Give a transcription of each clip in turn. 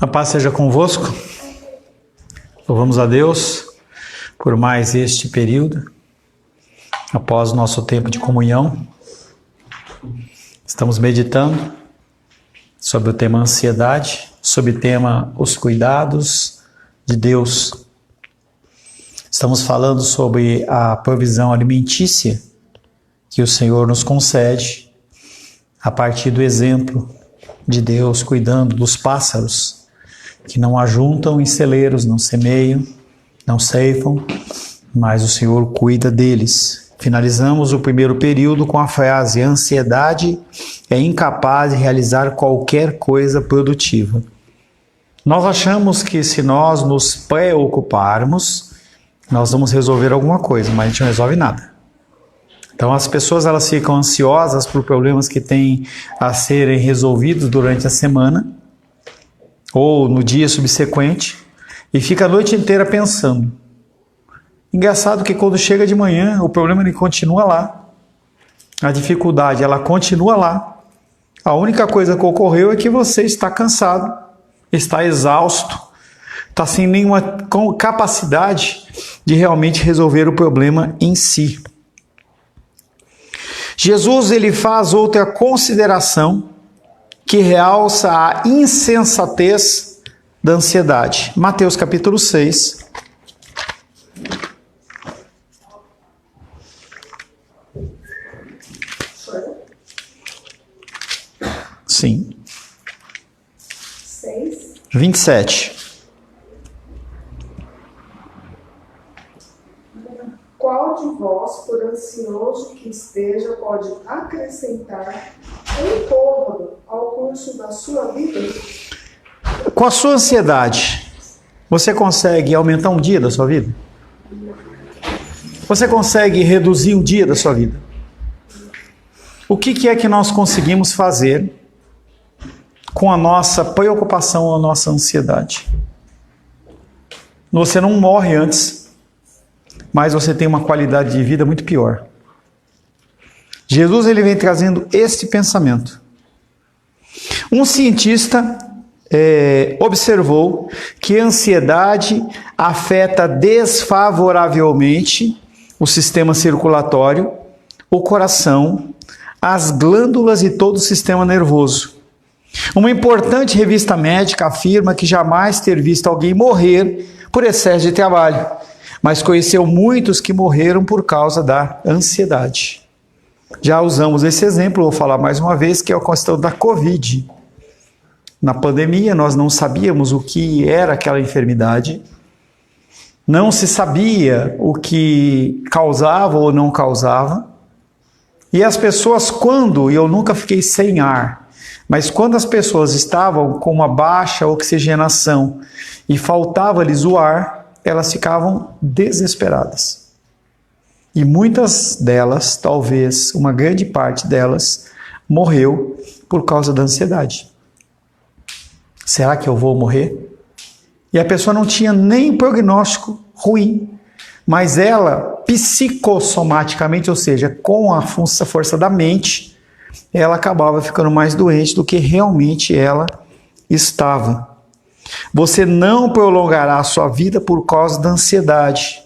A paz seja convosco. Louvamos a Deus por mais este período. Após o nosso tempo de comunhão, estamos meditando sobre o tema ansiedade, sobre o tema os cuidados de Deus. Estamos falando sobre a provisão alimentícia que o Senhor nos concede a partir do exemplo de Deus cuidando dos pássaros que não ajuntam em celeiros, não semeiam, não ceifam, mas o Senhor cuida deles. Finalizamos o primeiro período com a frase: a ansiedade é incapaz de realizar qualquer coisa produtiva. Nós achamos que se nós nos preocuparmos, nós vamos resolver alguma coisa, mas a gente não resolve nada. Então as pessoas elas ficam ansiosas por problemas que têm a serem resolvidos durante a semana ou no dia subsequente e fica a noite inteira pensando. Engraçado que quando chega de manhã o problema ele continua lá, a dificuldade ela continua lá. A única coisa que ocorreu é que você está cansado, está exausto, está sem nenhuma capacidade de realmente resolver o problema em si. Jesus ele faz outra consideração que realça a insensatez da ansiedade. Mateus capítulo 6. Sim. 6. 27. Qual de vós, por ansioso que esteja, pode acrescentar um côvado ao curso da sua vida? Com a sua ansiedade, você consegue aumentar um dia da sua vida? Você consegue reduzir um dia da sua vida? O que é que nós conseguimos fazer com a nossa preocupação ou a nossa ansiedade? Você não morre antes, mas você tem uma qualidade de vida muito pior. Jesus ele vem trazendo este pensamento. Um cientista observou que a ansiedade afeta desfavoravelmente o sistema circulatório, o coração, as glândulas e todo o sistema nervoso. Uma importante revista médica afirma que jamais ter visto alguém morrer por excesso de trabalho, mas conheceu muitos que morreram por causa da ansiedade. Já usamos esse exemplo, vou falar mais uma vez, que é a questão da Covid. Na pandemia, nós não sabíamos o que era aquela enfermidade, não se sabia o que causava ou não causava, e as pessoas, e eu nunca fiquei sem ar, mas quando as pessoas estavam com uma baixa oxigenação e faltava-lhes o ar, elas ficavam desesperadas. E muitas delas, talvez uma grande parte delas, morreu por causa da ansiedade. Será que eu vou morrer? E a pessoa não tinha nem prognóstico ruim, mas ela, psicossomaticamente, ou seja, com a força da mente, ela acabava ficando mais doente do que realmente ela estava. Você não prolongará a sua vida por causa da ansiedade.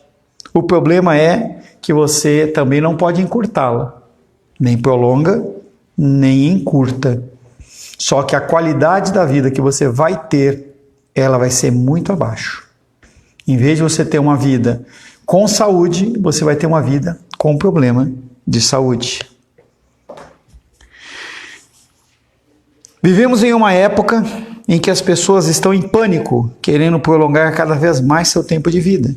O problema é que você também não pode encurtá-la. Nem prolonga, nem encurta. Só que a qualidade da vida que você vai ter, ela vai ser muito abaixo. Em vez de você ter uma vida com saúde, você vai ter uma vida com problema de saúde. Vivemos em uma época em que as pessoas estão em pânico, querendo prolongar cada vez mais seu tempo de vida.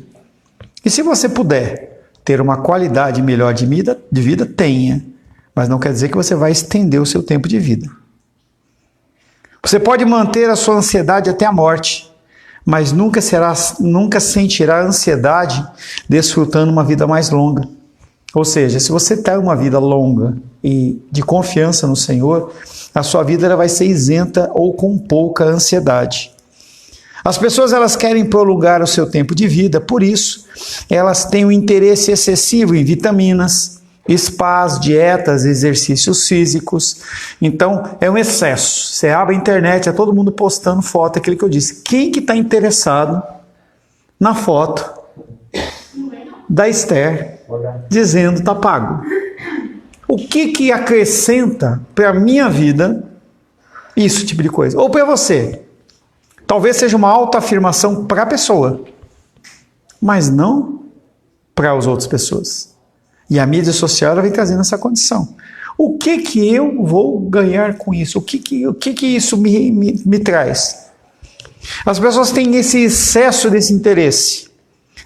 E se você puder ter uma qualidade melhor de vida, tenha, mas não quer dizer que você vai estender o seu tempo de vida. Você pode manter a sua ansiedade até a morte, mas nunca sentirá ansiedade desfrutando uma vida mais longa. Ou seja, se você tem uma vida longa e de confiança no Senhor, a sua vida ela vai ser isenta ou com pouca ansiedade. As pessoas elas querem prolongar o seu tempo de vida, por isso elas têm um interesse excessivo em vitaminas, Spas, dietas, exercícios físicos. Então, é um excesso. Você abre a internet, é todo mundo postando foto, aquilo que eu disse. Quem que está interessado na foto da Esther dizendo está pago? O que acrescenta para a minha vida isso tipo de coisa? Ou para você? Talvez seja uma autoafirmação para a pessoa, mas não para as outras pessoas. E a mídia social ela vem trazendo essa condição. O que eu vou ganhar com isso? O que isso me traz? As pessoas têm esse excesso desse interesse.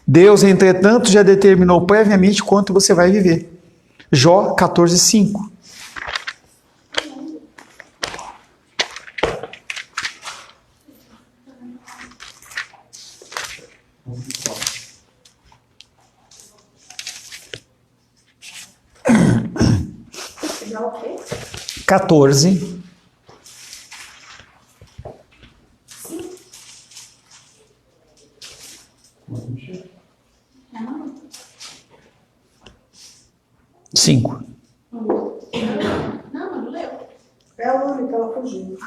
Deus, entretanto, já determinou previamente quanto você vai viver. Jó 14:5. Já o quê? 14. Cinco. Não, não leu. É a única, ela fugiu.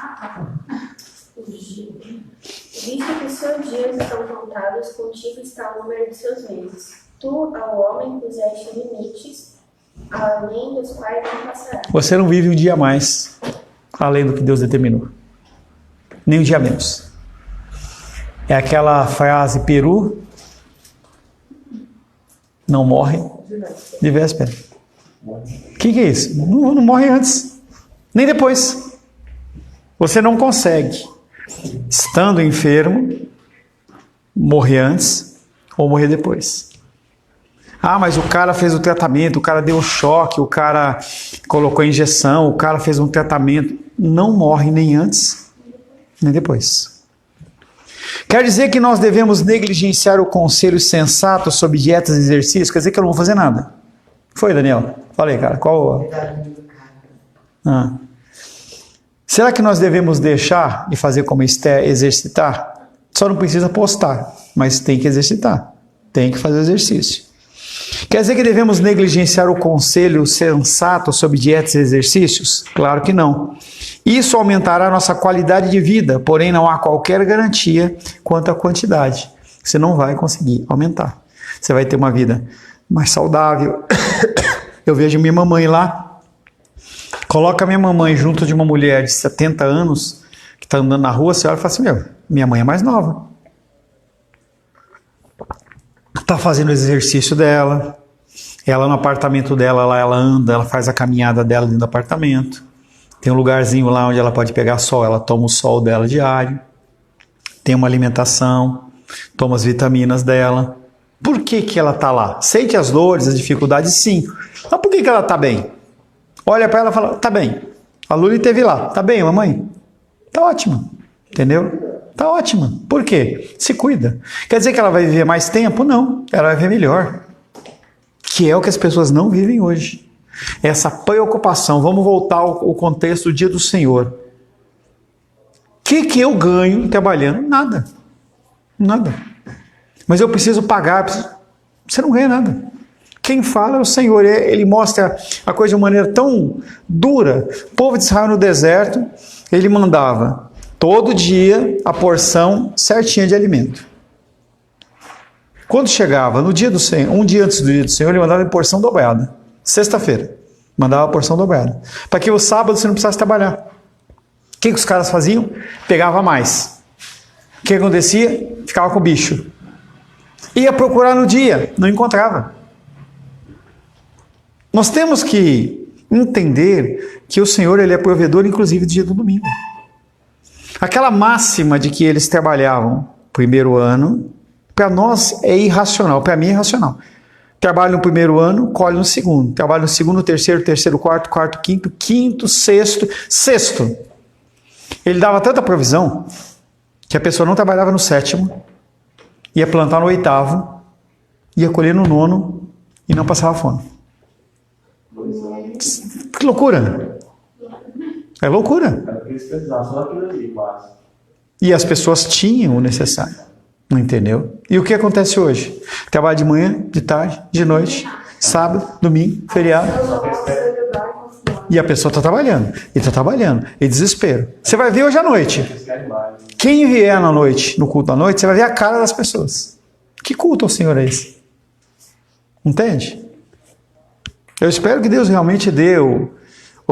Visto que os seus dias estão contados, contigo está o número de seus meses. Tu, ao homem, puseste limites, além dos quais não passará. Você não vive um dia a mais, além do que Deus determinou. Nem um dia menos. É aquela frase peru, não morre de véspera. O que é isso? Não morre antes, nem depois. Você não consegue, estando enfermo, morrer antes ou morrer depois. Ah, mas o cara fez o tratamento, o cara deu um choque, o cara colocou a injeção, o cara fez um tratamento. Não morre nem antes, nem depois. Quer dizer que nós devemos negligenciar o conselho sensato sobre dietas e exercícios? Quer dizer que eu não vou fazer nada? Foi, Daniel? Falei, cara. Qual? Será que nós devemos deixar de fazer como Esther, exercitar? Só não precisa postar, mas tem que exercitar. Tem que fazer exercício. Quer dizer que devemos negligenciar o conselho sensato sobre dietas e exercícios? Claro que não. Isso aumentará a nossa qualidade de vida, porém não há qualquer garantia quanto à quantidade. Você não vai conseguir aumentar. Você vai ter uma vida mais saudável. Eu vejo minha mamãe lá. Coloca minha mamãe junto de uma mulher de 70 anos que está andando na rua, você olha e fala assim, minha mãe é mais nova. Está fazendo o exercício dela, ela no apartamento dela, lá ela anda, ela faz a caminhada dela dentro do apartamento, tem um lugarzinho lá onde ela pode pegar sol, ela toma o sol dela diário, tem uma alimentação, toma as vitaminas dela. Por que ela está lá? Sente as dores, as dificuldades, sim. Mas por que ela está bem? Olha para ela e fala, está bem. A Luli esteve lá, está bem, mamãe? Está ótima, entendeu? Está ótima. Por quê? Se cuida. Quer dizer que ela vai viver mais tempo? Não. Ela vai viver melhor. Que é o que as pessoas não vivem hoje. Essa preocupação. Vamos voltar ao contexto do dia do Senhor. O que eu ganho trabalhando? Nada. Nada. Mas eu preciso pagar. Você não ganha nada. Quem fala é o Senhor. Ele mostra a coisa de uma maneira tão dura. O povo de Israel no deserto, ele mandava todo dia a porção certinha de alimento. Quando chegava no dia do Senhor, um dia antes do dia do Senhor, ele mandava a porção dobrada. Sexta-feira, mandava a porção dobrada. Para que o sábado você não precisasse trabalhar. O que os caras faziam? Pegava mais. O que acontecia? Ficava com o bicho. Ia procurar no dia, não encontrava. Nós temos que entender que o Senhor ele é provedor, inclusive, do dia do domingo. Aquela máxima de que eles trabalhavam primeiro ano, para nós é irracional, para mim é irracional. Trabalho no primeiro ano, colhe no segundo. Trabalho no segundo, terceiro, quarto, quinto, sexto. Ele dava tanta provisão que a pessoa não trabalhava no sétimo, ia plantar no oitavo, ia colher no nono e não passava fome. Que loucura! É loucura. E as pessoas tinham o necessário. Não entendeu? E o que acontece hoje? Trabalha de manhã, de tarde, de noite. sábado, domingo, feriado. E a pessoa está trabalhando, e está trabalhando, e desespero. Você vai ver hoje à noite. Quem vier na noite, no culto à noite, você vai ver a cara das pessoas. Que culto ao Senhor é esse? Entende? Eu espero que Deus realmente dê o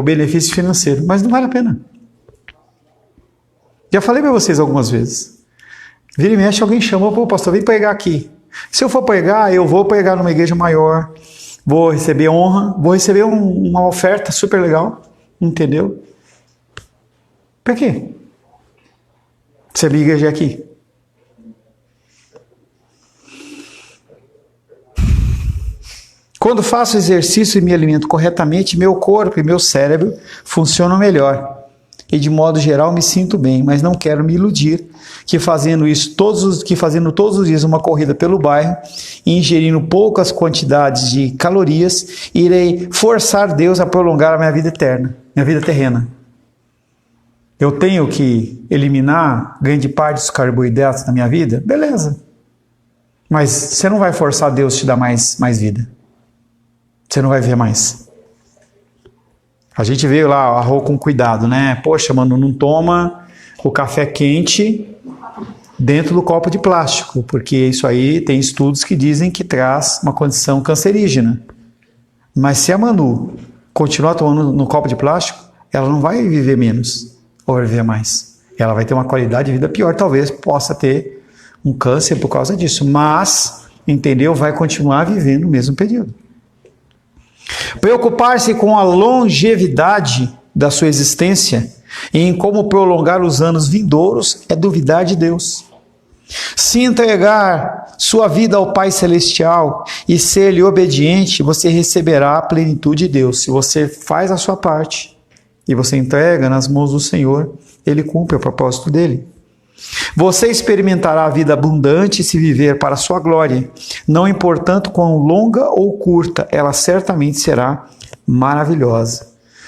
benefício financeiro, mas não vale a pena. Já falei para vocês algumas vezes. Vira e mexe, alguém chama, pô, pastor, vem pregar aqui. Se eu for pregar, eu vou pregar numa igreja maior, vou receber honra, vou receber uma oferta super legal, entendeu? Para quê? Se a minha igreja é aqui. Quando faço exercício e me alimento corretamente, meu corpo e meu cérebro funcionam melhor. E de modo geral me sinto bem, mas não quero me iludir que fazendo todos os dias uma corrida pelo bairro e ingerindo poucas quantidades de calorias, irei forçar Deus a prolongar a minha vida eterna, minha vida terrena. Eu tenho que eliminar grande parte dos carboidratos da minha vida? Beleza. Mas você não vai forçar Deus a te dar mais vida. Você não vai ver mais. A gente veio lá, arroz com cuidado, né? Poxa, mano, não toma o café quente dentro do copo de plástico, porque isso aí tem estudos que dizem que traz uma condição cancerígena. Mas se a Manu continuar tomando no copo de plástico, ela não vai viver menos, ou vai viver mais. Ela vai ter uma qualidade de vida pior, talvez possa ter um câncer por causa disso, mas, entendeu? Vai continuar vivendo o mesmo período. Preocupar-se com a longevidade da sua existência e em como prolongar os anos vindouros é duvidar de Deus. Se entregar sua vida ao Pai Celestial e ser-lhe obediente, você receberá a plenitude de Deus. Se você faz a sua parte e você entrega nas mãos do Senhor, Ele cumpre o propósito dele. Você experimentará a vida abundante se viver para a sua glória. Não importando quão longa ou curta, ela certamente será maravilhosa.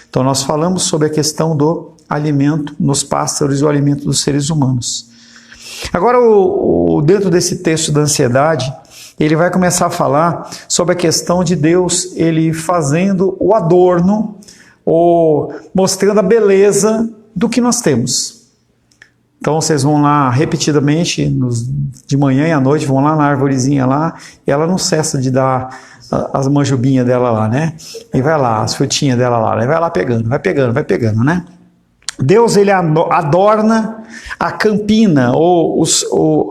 Então nós falamos sobre a questão do alimento nos pássaros e o alimento dos seres humanos. Agora, dentro desse texto da ansiedade, ele vai começar a falar sobre a questão de Deus, ele fazendo o adorno, ou mostrando a beleza do que nós temos. Então vocês vão lá repetidamente, de manhã e à noite, vão lá na arvorezinha lá, e ela não cessa de dar as manjubinhas dela lá, né? E vai lá, as frutinhas dela lá, e vai lá pegando, vai pegando, né? Deus, ele adorna a campina ou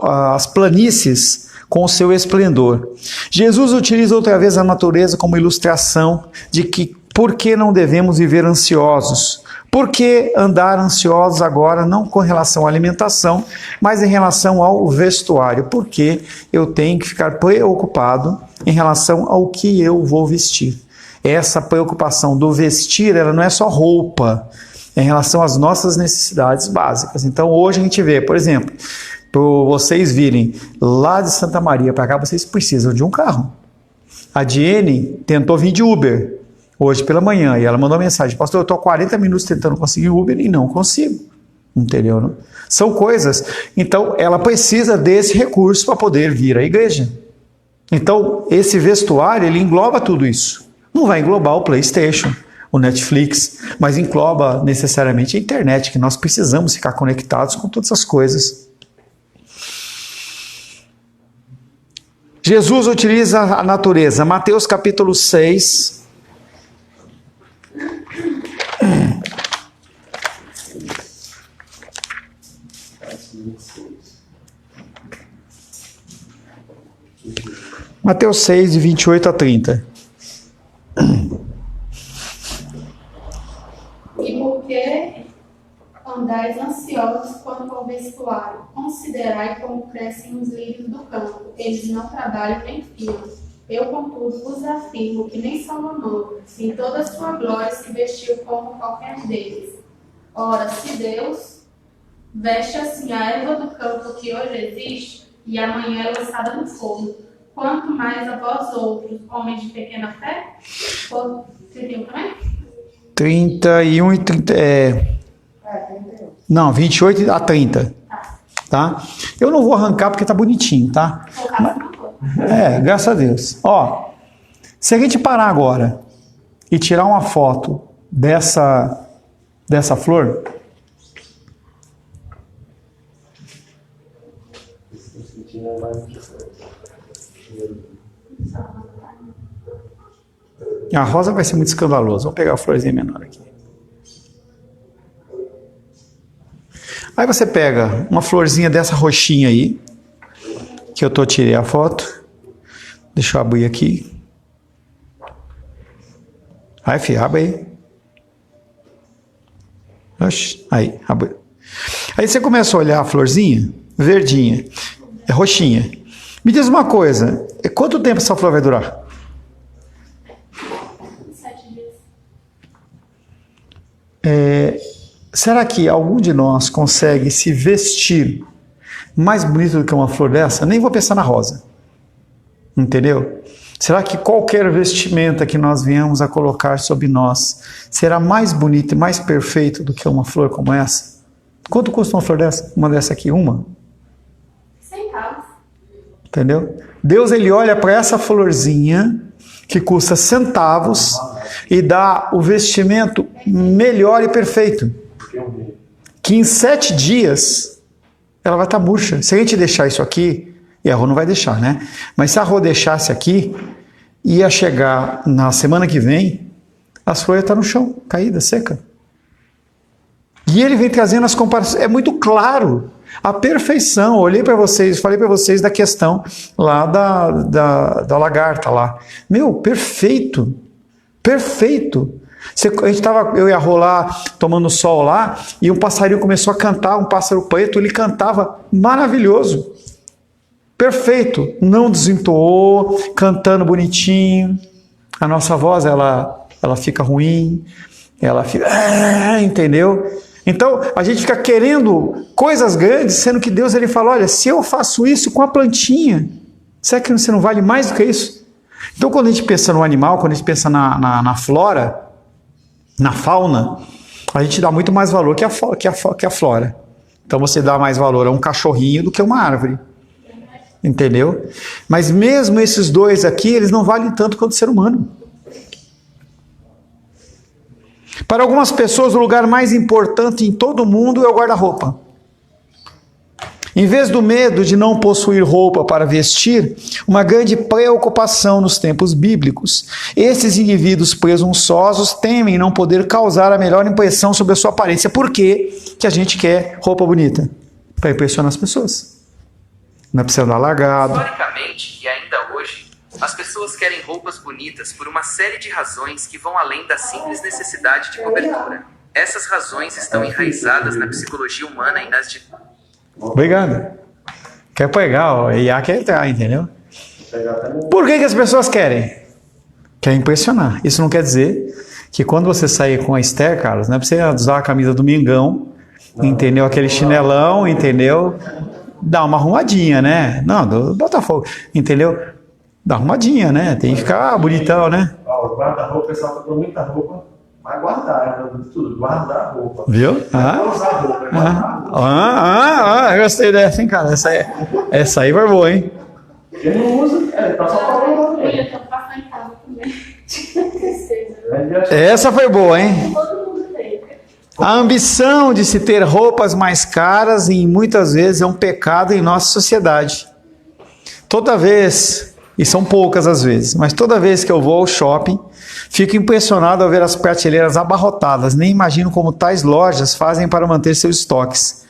as planícies com o seu esplendor. Jesus utiliza outra vez a natureza como ilustração de que por que não devemos viver ansiosos? Por que andar ansiosos agora, não com relação à alimentação, mas em relação ao vestuário? Porque eu tenho que ficar preocupado em relação ao que eu vou vestir. Essa preocupação do vestir, ela não é só roupa, é em relação às nossas necessidades básicas. Então hoje a gente vê, por exemplo, para vocês virem lá de Santa Maria para cá, vocês precisam de um carro. A Diene tentou vir de Uber hoje pela manhã, e ela mandou uma mensagem: pastor, eu estou há 40 minutos tentando conseguir Uber e não consigo. Entendeu? Não? São coisas. Então, ela precisa desse recurso para poder vir à igreja. Então, esse vestuário, ele engloba tudo isso. Não vai englobar o PlayStation, o Netflix, mas engloba necessariamente a internet, que nós precisamos ficar conectados com todas as coisas. Jesus utiliza a natureza. Mateus capítulo 6... Mateus 6, de 28 a 30. E por que andais ansiosos quanto ao vestuário? Considerai como crescem os lírios do campo. Eles não trabalham nem fiam. Eu, contudo, vos afirmo que nem Salomão, em toda a sua glória, se vestiu como qualquer deles. Ora, se Deus veste assim a erva do campo que hoje existe e amanhã é lançada no fogo, quanto mais a vós outros, homens de pequena fé? 31 também? 31 e 30... 31. Não, 28 a 30. Tá? Eu não vou arrancar porque tá bonitinho, tá? Colocar no fogo. Graças a Deus. Ó, Se a gente parar agora e tirar uma foto dessa flor, a rosa vai ser muito escandalosa. Vou pegar a florzinha menor aqui. Aí você pega uma florzinha dessa roxinha aí, que eu tirei a foto. Deixa eu abrir aqui. Aí, filho, abre aí. Oxi, aí, abre. Aí você começa a olhar a florzinha, verdinha, é roxinha. Me diz uma coisa, quanto tempo essa flor vai durar? 7 dias. Será que algum de nós consegue se vestir mais bonito do que uma flor dessa? Nem vou pensar na rosa. Entendeu? Será que qualquer vestimenta que nós venhamos a colocar sobre nós será mais bonito e mais perfeito do que uma flor como essa? Quanto custa uma flor dessa? Uma dessa aqui, uma? Centavos. Entendeu? Deus, ele olha para essa florzinha que custa centavos e dá o vestimento melhor e perfeito. Que em 7 dias ela vai estar murcha. Se a gente deixar isso aqui, e a Rô não vai deixar, né? Mas se a Rô deixasse aqui, ia chegar na semana que vem, as flores estão no chão, caída, seca. E ele vem trazendo as comparações. É muito claro a perfeição. Eu olhei para vocês, falei para vocês da questão lá da lagarta lá. Meu, perfeito. Perfeito. Eu ia rolar tomando sol lá e um passarinho começou a cantar, um pássaro preto, ele cantava maravilhoso. Perfeito. Não desentoou, cantando bonitinho. A nossa voz, ela fica ruim, ela fica... entendeu? Então, a gente fica querendo coisas grandes, sendo que Deus, ele fala, olha, se eu faço isso com a plantinha, será que você não vale mais do que isso? Então, quando a gente pensa no animal, quando a gente pensa na flora, na fauna, a gente dá muito mais valor que a flora. Então, você dá mais valor a um cachorrinho do que a uma árvore. Entendeu? Mas mesmo esses dois aqui, eles não valem tanto quanto o ser humano. Para algumas pessoas, o lugar mais importante em todo o mundo é o guarda-roupa. Em vez do medo de não possuir roupa para vestir, uma grande preocupação nos tempos bíblicos. Esses indivíduos presunçosos temem não poder causar a melhor impressão sobre a sua aparência. Por que a gente quer roupa bonita? Para impressionar as pessoas. Não é para você andar largado. Historicamente, e ainda hoje, as pessoas querem roupas bonitas por uma série de razões que vão além da simples necessidade de cobertura. Essas razões estão enraizadas na psicologia humana e nas... Obrigado. Quer pegar, ó, e a quer entrar, entendeu? Por que as pessoas querem? Quer impressionar. Isso não quer dizer que quando você sair com a Esther, Carlos, não é para você usar a camisa do Mengão, entendeu? Aquele chinelão, entendeu? Dá uma arrumadinha, né? Não, do Botafogo, entendeu? Dá arrumadinha, né? Tem que ficar bonitão, né? O guarda-roupa, o pessoal comprou muita roupa, vai guardar, tudo, guardar a roupa. Viu? Não usar a roupa, guardar. Eu gostei dessa, hein, cara? Essa aí foi boa, hein? Quem não usa, tá só falando. Eu tô passando em casa também. Essa foi boa, hein? Todo mundo tem. A ambição de se ter roupas mais caras e muitas vezes é um pecado em nossa sociedade. Toda vez, e são poucas as vezes, mas toda vez que eu vou ao shopping, fico impressionado ao ver as prateleiras abarrotadas. Nem imagino como tais lojas fazem para manter seus estoques.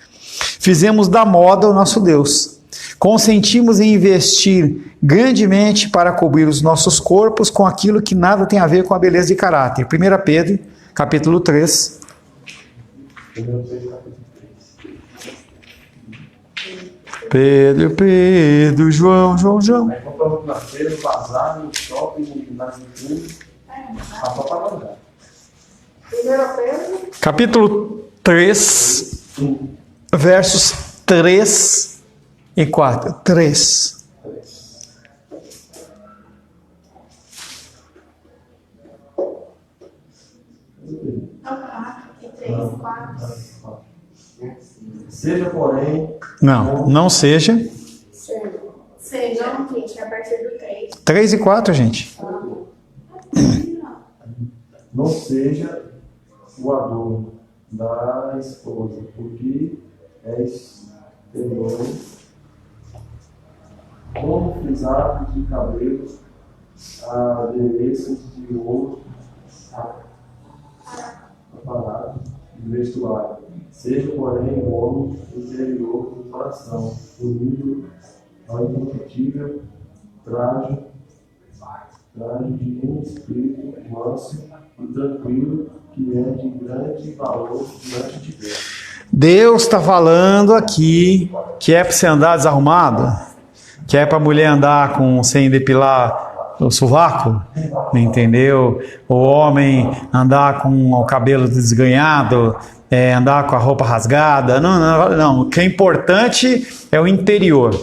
Fizemos da moda o nosso Deus. Consentimos em investir grandemente para cobrir os nossos corpos com aquilo que nada tem a ver com a beleza de caráter. 1 Pedro, capítulo 3. Pedro, João. Aí compramos na feira, no bazar, no shopping, no filme, só para guardar. 1 Pedro, Capítulo 3, versos 3 e 4. 3. Aqui, 3, 4. Seja, porém, Não seja. Seja. Seja. Não, gente, é a partir do 3. 3 e 4, gente. Não seja o adorno da esposa, porque é exterior, como frisados de cabelos, adereços de ouro, aparatos de vestuário. Seja, porém, o homem interior do coração, unido ao incorruptível traje de um espírito manso e tranquilo, que é de grande valor diante de Deus. Deus está falando aqui que é para você andar desarrumado, que é para a mulher andar sem depilar o sovaco, entendeu? O homem andar com o cabelo desganhado, andar com a roupa rasgada. Não. O que é importante é o interior.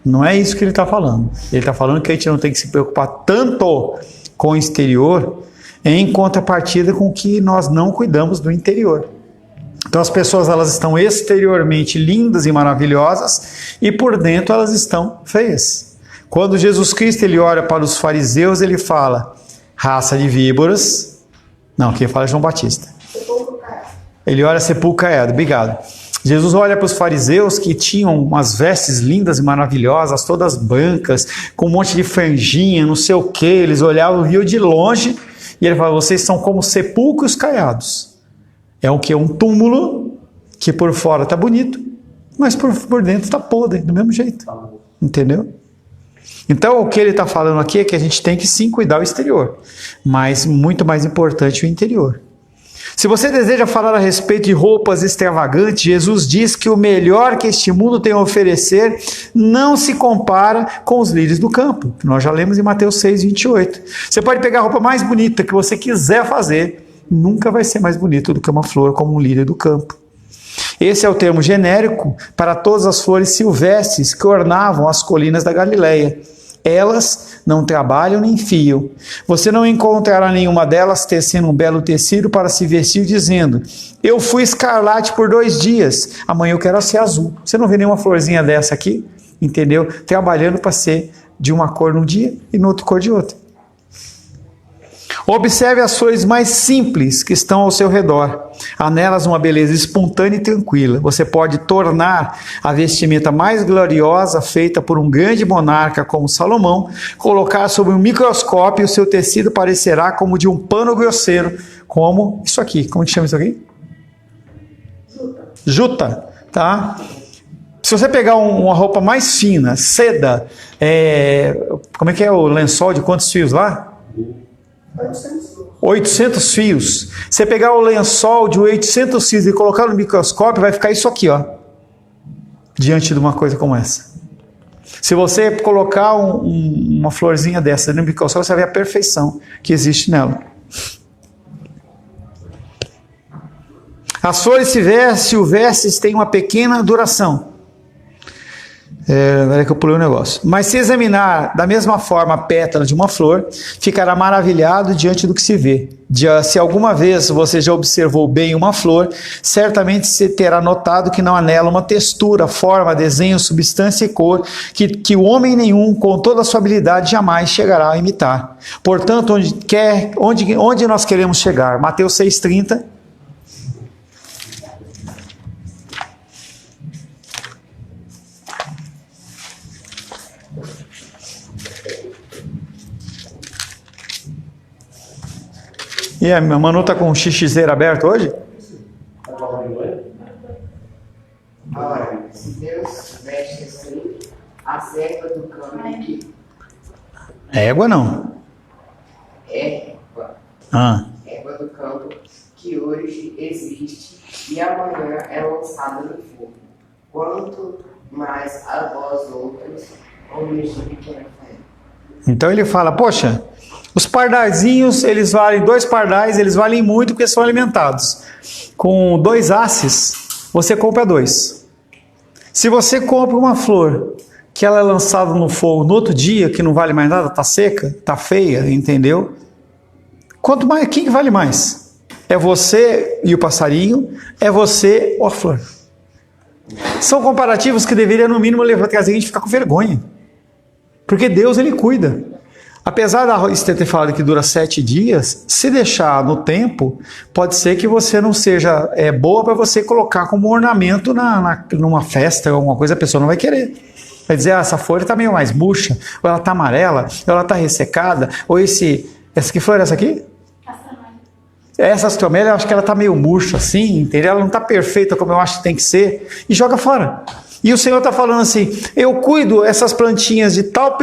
Não é isso que ele está falando. Ele está falando que a gente não tem que se preocupar tanto com o exterior, em contrapartida com que nós não cuidamos do interior. Então as pessoas, elas estão exteriormente lindas e maravilhosas e por dentro elas estão feias. Quando Jesus Cristo ele olha para os fariseus, ele fala, raça de víboras. Não, quem fala é João Batista. Ele olha sepulcro caiado. Obrigado. Jesus olha para os fariseus que tinham umas vestes lindas e maravilhosas, todas brancas, com um monte de franjinha, não sei o que. Eles olhavam, viam de longe e ele fala, vocês são como sepulcros caiados. É o que? Um túmulo que por fora está bonito, mas por dentro está podre, do mesmo jeito. Entendeu? Então o que ele está falando aqui é que a gente tem que sim cuidar do exterior, mas muito mais importante o interior. Se você deseja falar a respeito de roupas extravagantes, Jesus diz que o melhor que este mundo tem a oferecer não se compara com os lírios do campo. Nós já lemos em Mateus 6:28. Você pode pegar a roupa mais bonita que você quiser fazer, nunca vai ser mais bonito do que uma flor como um lírio do campo. Esse é o termo genérico para todas as flores silvestres que ornavam as colinas da Galileia. Elas não trabalham nem fiam. Você não encontrará nenhuma delas tecendo um belo tecido para se vestir dizendo, eu fui escarlate por 2 dias, amanhã eu quero ser azul. Você não vê nenhuma florzinha dessa aqui, entendeu? Trabalhando para ser de uma cor num dia e no outro cor de outra. Observe as flores mais simples que estão ao seu redor. Há nelas uma beleza espontânea e tranquila. Você pode tornar a vestimenta mais gloriosa feita por um grande monarca como Salomão, colocar sob um microscópio e o seu tecido parecerá como de um pano grosseiro, como isso aqui. Como que chama isso aqui? Juta, tá? Se você pegar uma roupa mais fina, seda, como é que é o lençol de quantos fios lá? 800 fios. Você pegar o lençol de 800 fios e colocar no microscópio, vai ficar isso aqui, ó, diante de uma coisa como essa. Se você colocar uma florzinha dessa no microscópio, você vai ver a perfeição que existe nela. As flores silvestres têm uma pequena duração. Agora que eu pulei um negócio. Mas se examinar da mesma forma a pétala de uma flor, ficará maravilhado diante do que se vê. Se alguma vez você já observou bem uma flor, certamente você terá notado que não há nela uma textura, forma, desenho, substância e cor que o homem nenhum, com toda a sua habilidade, jamais chegará a imitar. Portanto, onde nós queremos chegar? Mateus 6,30. E a Manu está com o xixizeiro aberto hoje? Ora, se Deus veste assim, as ervas do campo aqui. Égua não. Égua do campo que hoje existe e amanhã é lançada no fogo. Quanto mais a vós outros, homens de pequena fé. Então ele fala, poxa, os pardaizinhos, eles valem 2 pardais, eles valem muito porque são alimentados. Com 2 haces, você compra 2. Se você compra uma flor que ela é lançada no fogo no outro dia, que não vale mais nada, está seca, está feia, entendeu? Quanto mais, quem vale mais? É você e o passarinho, é você ou a flor. São comparativos que deveriam no mínimo trazer a gente ficar com vergonha. Porque Deus, ele cuida. Apesar da Esther ter falado que dura 7 dias, se deixar no tempo, pode ser que você não seja boa para você colocar como ornamento numa festa, alguma coisa, a pessoa não vai querer. Vai dizer, essa folha está meio mais murcha, ou ela está amarela, ou ela está ressecada, ou essa que flor é essa aqui? Essa astromélia, eu acho que ela está meio murcha assim, entendeu? Ela não está perfeita como eu acho que tem que ser, e joga fora. E o Senhor está falando assim, eu cuido essas plantinhas de tal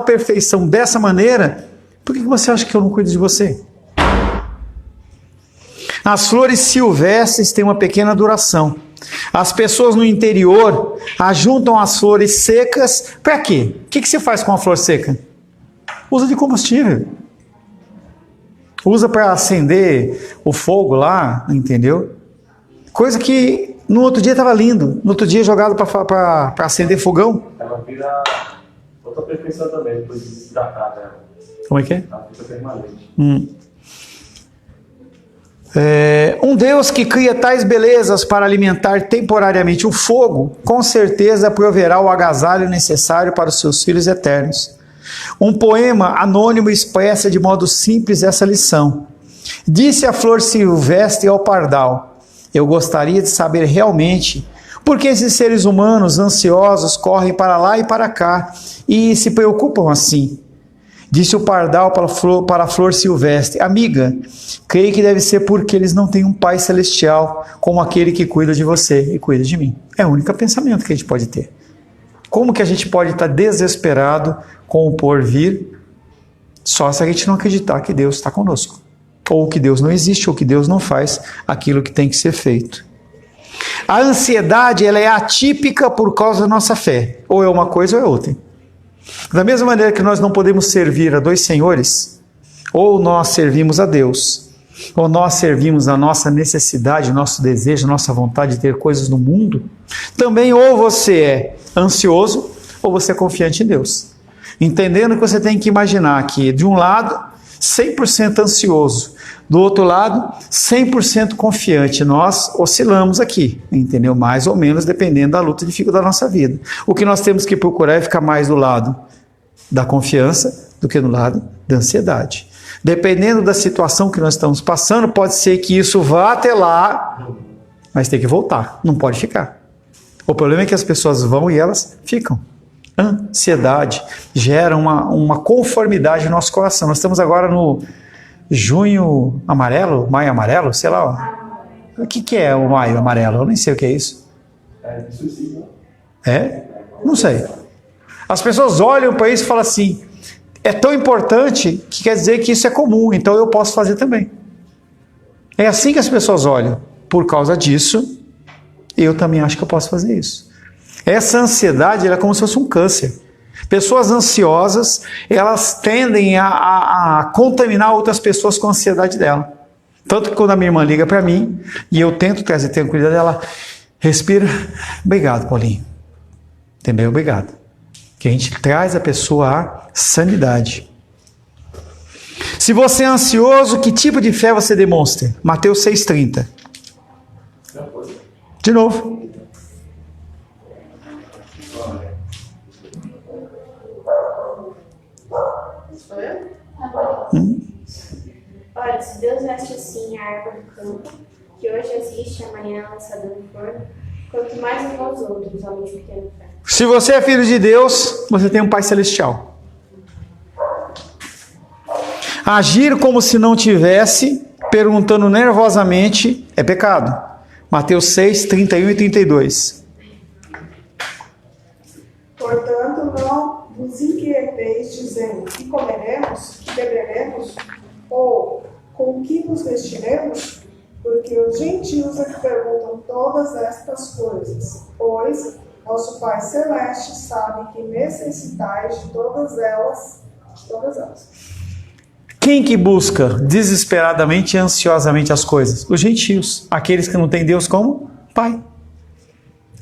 perfeição dessa maneira, por que você acha que eu não cuido de você? As flores silvestres têm uma pequena duração. As pessoas no interior ajuntam as flores secas, para quê? O que se faz com a flor seca? Usa de combustível. Usa para acender o fogo lá, entendeu? Coisa que no outro dia estava lindo, no outro dia jogado para acender fogão. Ela vira outra perfeição também, depois de desidratar ela. Como é que é? Ela fica permanente. Um Deus que cria tais belezas para alimentar temporariamente o fogo, com certeza proverá o agasalho necessário para os seus filhos eternos. Um poema anônimo expressa de modo simples essa lição. Disse a flor silvestre ao pardal, eu gostaria de saber realmente por que esses seres humanos ansiosos correm para lá e para cá e se preocupam assim. Disse o pardal para a flor silvestre, amiga, creio que deve ser porque eles não têm um pai celestial como aquele que cuida de você e cuida de mim. É o único pensamento que a gente pode ter. Como que a gente pode estar desesperado com o porvir só se a gente não acreditar que Deus está conosco? Ou que Deus não existe, ou que Deus não faz aquilo que tem que ser feito. A ansiedade ela é atípica por causa da nossa fé. Ou é uma coisa ou é outra. Da mesma maneira que nós não podemos servir a dois senhores, ou nós servimos a Deus, ou nós servimos a nossa necessidade, nosso desejo, nossa vontade de ter coisas no mundo, também ou você é ansioso, ou você é confiante em Deus. Entendendo que você tem que imaginar que, de um lado, 100% ansioso, do outro lado, 100% confiante. Nós oscilamos aqui, entendeu? Mais ou menos, dependendo da luta e dificuldade da nossa vida. O que nós temos que procurar é ficar mais do lado da confiança do que do lado da ansiedade. Dependendo da situação que nós estamos passando, pode ser que isso vá até lá, mas tem que voltar, não pode ficar. O problema é que as pessoas vão e elas ficam. Ansiedade gera uma conformidade no nosso coração. Nós estamos agora no junho amarelo, maio amarelo, sei lá. O que é o maio amarelo? Eu nem sei o que é isso. É? Não sei. As pessoas olham para isso e falam assim, é tão importante que quer dizer que isso é comum, então eu posso fazer também. É assim que as pessoas olham. Por causa disso, eu também acho que eu posso fazer isso. Essa ansiedade ela é como se fosse um câncer. Pessoas ansiosas, elas tendem a contaminar outras pessoas com a ansiedade dela. Tanto que quando a minha irmã liga para mim, e eu tento trazer tranquilidade, ela respira, obrigado, Paulinho. Entendeu? Obrigado. Que a gente traz a pessoa à sanidade. Se você é ansioso, que tipo de fé você demonstra? Mateus 6,30. De novo. Olha, se Deus veste assim a árvore do campo, que hoje existe e amanhã é lançada no forno, quanto mais a vós outros, homens de pequena fé. Se você é filho de Deus, você tem um Pai Celestial. Agir como se não tivesse, perguntando nervosamente, é pecado. Mateus 6, 31 e 32. Portanto, não vos inquieteis, dizendo, que comeremos, que beberemos, ou com que nos vestiremos? Porque os gentios é que perguntam todas estas coisas, pois vosso Pai Celeste sabe que necessitais de todas elas. Quem que busca desesperadamente e ansiosamente as coisas? Os gentios, aqueles que não têm Deus como Pai.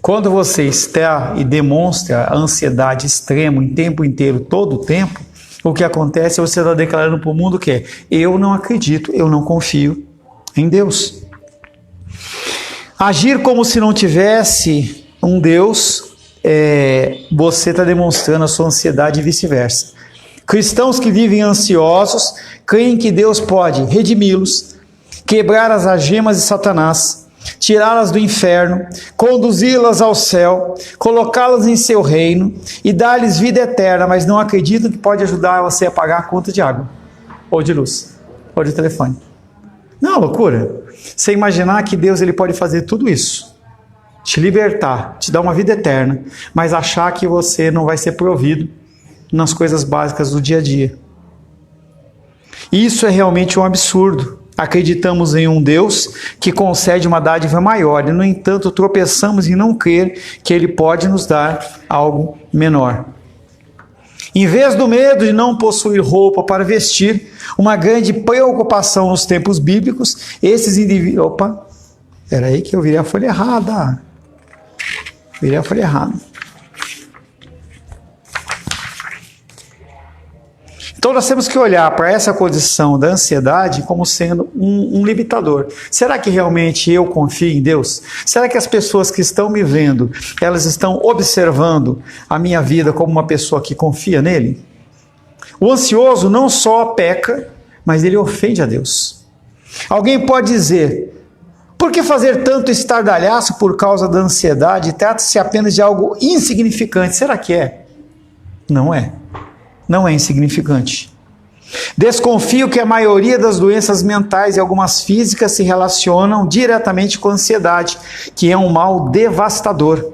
Quando você está e demonstra a ansiedade extrema em tempo inteiro, todo o tempo, o que acontece é você está declarando para o mundo que eu não acredito, eu não confio em Deus. Agir como se não tivesse um Deus, você está demonstrando a sua ansiedade e vice-versa. Cristãos que vivem ansiosos creem que Deus pode redimi-los, quebrar as algemas de Satanás, tirá-las do inferno, conduzi-las ao céu, colocá-las em seu reino e dar-lhes vida eterna, mas não acreditam que pode ajudar você a pagar a conta de água, ou de luz, ou de telefone. Não, loucura. Você imaginar que Deus ele pode fazer tudo isso, te libertar, te dar uma vida eterna, mas achar que você não vai ser provido nas coisas básicas do dia a dia. Isso é realmente um absurdo. Acreditamos em um Deus que concede uma dádiva maior e, no entanto, tropeçamos em não crer que Ele pode nos dar algo menor. Em vez do medo de não possuir roupa para vestir, uma grande preocupação nos tempos bíblicos, esses indivíduos... Opa, era aí que eu virei a folha errada. Virei a folha errada. Então nós temos que olhar para essa condição da ansiedade como sendo um limitador. Será que realmente eu confio em Deus? Será que as pessoas que estão me vendo, elas estão observando a minha vida como uma pessoa que confia nele? O ansioso não só peca, mas ele ofende a Deus. Alguém pode dizer, por que fazer tanto estardalhaço por causa da ansiedade? Trata-se apenas de algo insignificante. Será que é? Não é. Não é insignificante. Desconfio que a maioria das doenças mentais e algumas físicas se relacionam diretamente com a ansiedade, que é um mal devastador.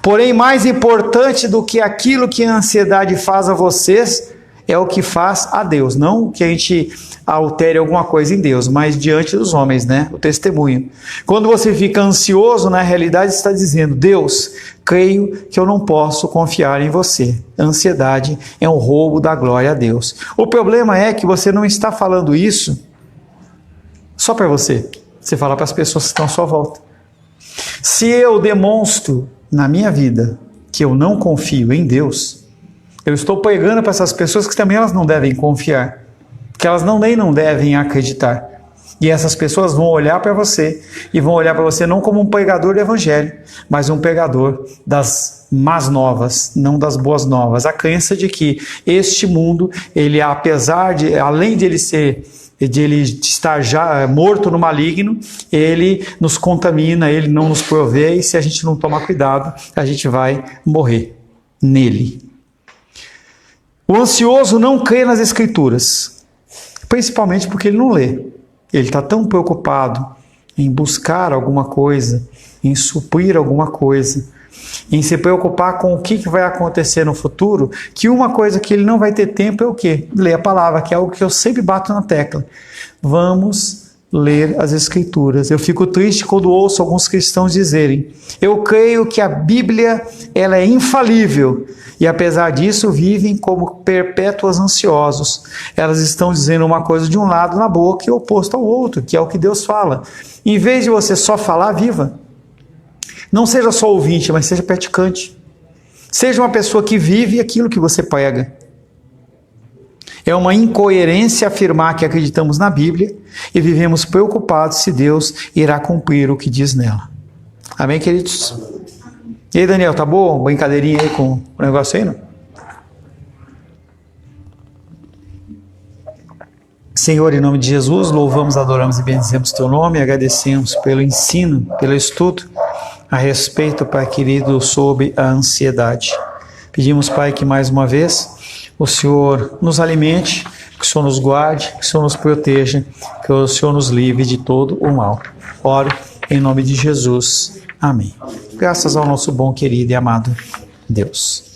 Porém, mais importante do que aquilo que a ansiedade faz a vocês, é o que faz a Deus. Não que a gente altere alguma coisa em Deus, mas diante dos homens, né? O testemunho. Quando você fica ansioso, na realidade está dizendo, Deus, creio que eu não posso confiar em você. A ansiedade é um roubo da glória a Deus. O problema é que você não está falando isso só para você. Você fala para as pessoas que estão à sua volta. Se eu demonstro na minha vida que eu não confio em Deus, eu estou pregando para essas pessoas que também elas não devem confiar, que elas nem não devem acreditar. E essas pessoas vão olhar para você, e vão olhar para você não como um pregador do evangelho, mas um pregador das más novas, não das boas novas. A crença de que este mundo, ele apesar de, além de ele estar já morto no maligno, ele nos contamina, ele não nos provê, e se a gente não tomar cuidado, a gente vai morrer nele. O ansioso não crê nas Escrituras, principalmente porque ele não lê. Ele está tão preocupado em buscar alguma coisa, em suprir alguma coisa, em se preocupar com o que vai acontecer no futuro, que uma coisa que ele não vai ter tempo é o quê? Ler a palavra, que é algo que eu sempre bato na tecla. Vamos ler as Escrituras. Eu fico triste quando ouço alguns cristãos dizerem, eu creio que a Bíblia ela é infalível, e apesar disso vivem como perpétuos ansiosos. Elas estão dizendo uma coisa de um lado na boca e oposto ao outro, que é o que Deus fala. Em vez de você só falar, viva. Não seja só ouvinte, mas seja praticante. Seja uma pessoa que vive aquilo que você prega. É uma incoerência afirmar que acreditamos na Bíblia e vivemos preocupados se Deus irá cumprir o que diz nela. Amém, queridos? E aí, Daniel, tá bom? Brincadeirinha aí com o negócio aí, não? Senhor, em nome de Jesus, louvamos, adoramos e bendizemos teu nome, agradecemos pelo ensino, pelo estudo a respeito, Pai querido, sobre a ansiedade. Pedimos, Pai, que mais uma vez o Senhor nos alimente, que o Senhor nos guarde, que o Senhor nos proteja, que o Senhor nos livre de todo o mal. Oro em nome de Jesus. Amém. Graças ao nosso bom, querido e amado Deus.